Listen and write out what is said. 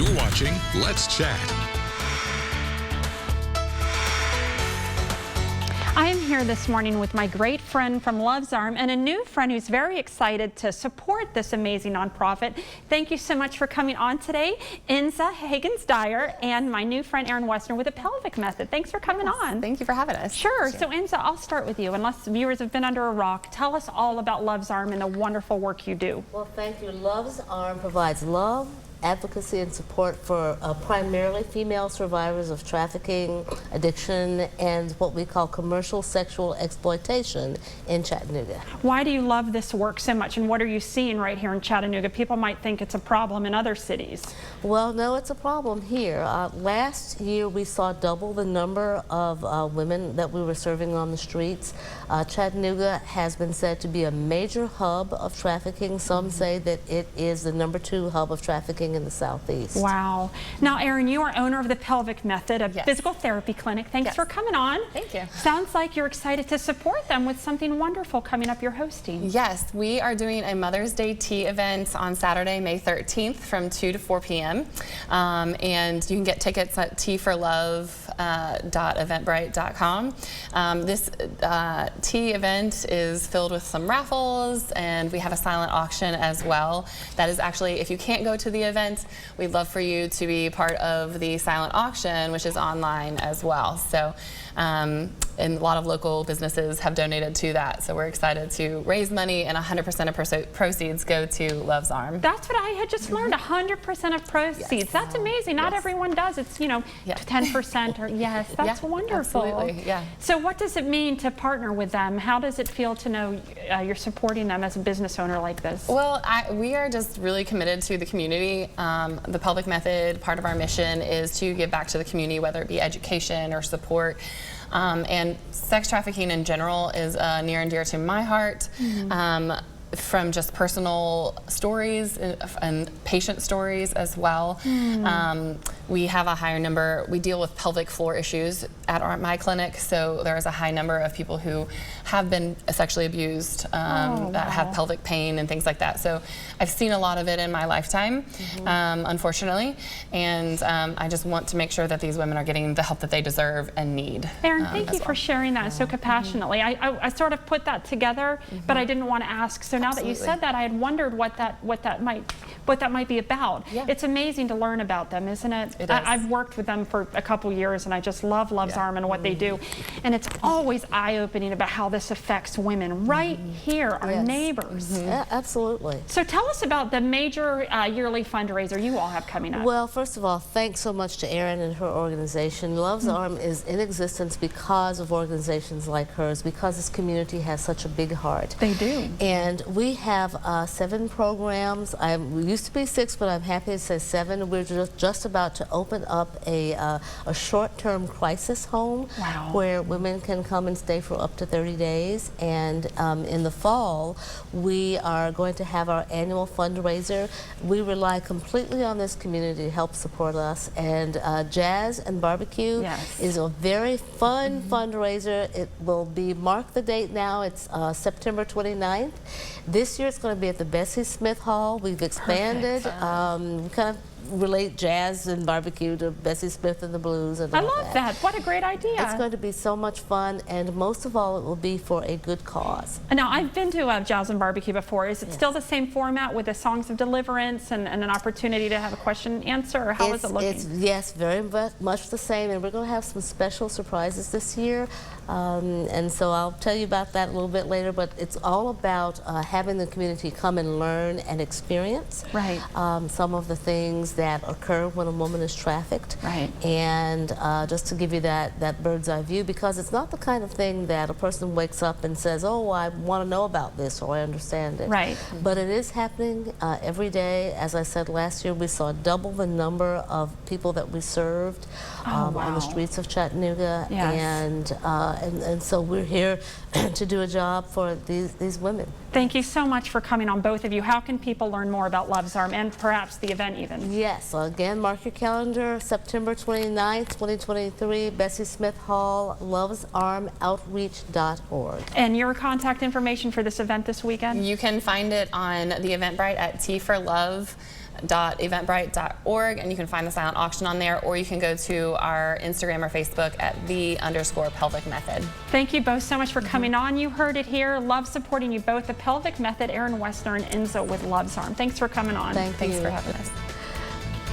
You're watching Let's Chat. I am here this morning with my great friend from Love's Arm and a new friend who's very excited to support this amazing nonprofit. Thank you so much for coming on today, Inza Higgins-Dyer, and my new friend Erin Westner with the Pelvic Method. Thanks for coming on. Thank you for having us. Sure. So Inza, I'll start with you. Unless viewers have been under a rock, tell us all about Love's Arm and the wonderful work you do. Well, thank you. Love's Arm provides love, advocacy, and support for primarily female survivors of trafficking, addiction, and what we call commercial sexual exploitation in Chattanooga. Why do you love this work so much, and what are you seeing right here in Chattanooga? People might think it's a problem in other cities. Well, no, it's a problem here. Last year we saw double the number of women that we were serving on the streets. Chattanooga has been said to be a major hub of trafficking. Some say that it is the #2 hub of trafficking in the Southeast. Wow. Now, Erin, you are owner of the Pelvic Method, a physical therapy clinic. Thanks for coming on. Thank you. Sounds like you're excited to support them with something wonderful coming up you're hosting. Yes, we are doing a Mother's Day tea event on Saturday, May 13th from 2 to 4 p.m. And you can get tickets at teaforlove.eventbrite.com. This tea event is filled with some raffles, and we have a silent auction as well. That is actually, if you can't go to the event, we'd love for you to be part of the silent auction, which is online as well. So, and a lot of local businesses have donated to that. So we're excited to raise money, and 100% of proceeds go to Love's Arm. That's what I had just learned, 100% of proceeds. Yes. That's amazing. Not everyone does. It's, you know, 10% or that's wonderful. Absolutely, yeah. So what does it mean to partner with them? How does it feel to know you're supporting them as a business owner like this? Well, we are just really committed to the community. The Pelvic Method, part of our mission is to give back to the community, whether it be education or support. And sex trafficking in general is near and dear to my heart. From just personal stories and patient stories as well. We have a higher number, we deal with pelvic floor issues at my clinic, so there is a high number of people who have been sexually abused, that have pelvic pain and things like that. So I've seen a lot of it in my lifetime, unfortunately, and I just want to make sure that these women are getting the help that they deserve and need. Erin, thank you for sharing that so compassionately. I sort of put that together, but I didn't want to ask. So now that you said that, I had wondered what that might be about. It's amazing to learn about them, isn't it? It is. I've worked with them for a couple years, and I just love Love's Arm and what they do. And it's always eye-opening about how this affects women right here, our neighbors. Yeah, absolutely. So tell us about the major yearly fundraiser you all have coming up. Well, first of all, thanks so much to Erin and her organization. Love's Arm is in existence because of organizations like hers, because this community has such a big heart. They do. And we have 7 programs. We used to be 6, but I'm happy to say 7. We're just about to open up a short-term crisis home where women can come and stay for up to 30 days. And in the fall, we are going to have our annual fundraiser. We rely completely on this community to help support us. And Jazz and Barbecue is a very fun fundraiser. It will be, mark the date now, it's September 29th. This year it's going to be at the Bessie Smith Hall. We've expanded. We kind of relate jazz and barbecue to Bessie Smith and the blues. And I love that. What a great idea. It's going to be so much fun, and most of all, it will be for a good cause. Now, I've been to Jazz and Barbecue before. Is it still the same format with the songs of deliverance and an opportunity to have a question and answer, or how is it looking? Yes, very much the same, and we're going to have some special surprises this year. And so I'll tell you about that a little bit later, but it's all about having the community come and learn and experience some of the things that occur when a woman is trafficked. And just to give you that bird's eye view, because it's not the kind of thing that a person wakes up and says, oh, I want to know about this, or I understand it. But it is happening every day. As I said, last year we saw double the number of people that we served on the streets of Chattanooga. And so we're here to do a job for these women. Thank you so much for coming on, both of you. How can people learn more about Love's Arm and perhaps the event even? Yes, so again, mark your calendar, September 29th, 2023, Bessie Smith Hall, letsarmoutreach.org. And your contact information for this event this weekend? You can find it on the Eventbrite at teaforlove www.eventbrite.org, and you can find the silent auction on there, or you can go to our Instagram or Facebook at _pelvic method. Thank you both so much for coming on. You heard it here. Love supporting you both. The Pelvic Method, Aaron Westner and Enza with Love's Arm. Thanks for coming on. Thanks for having us.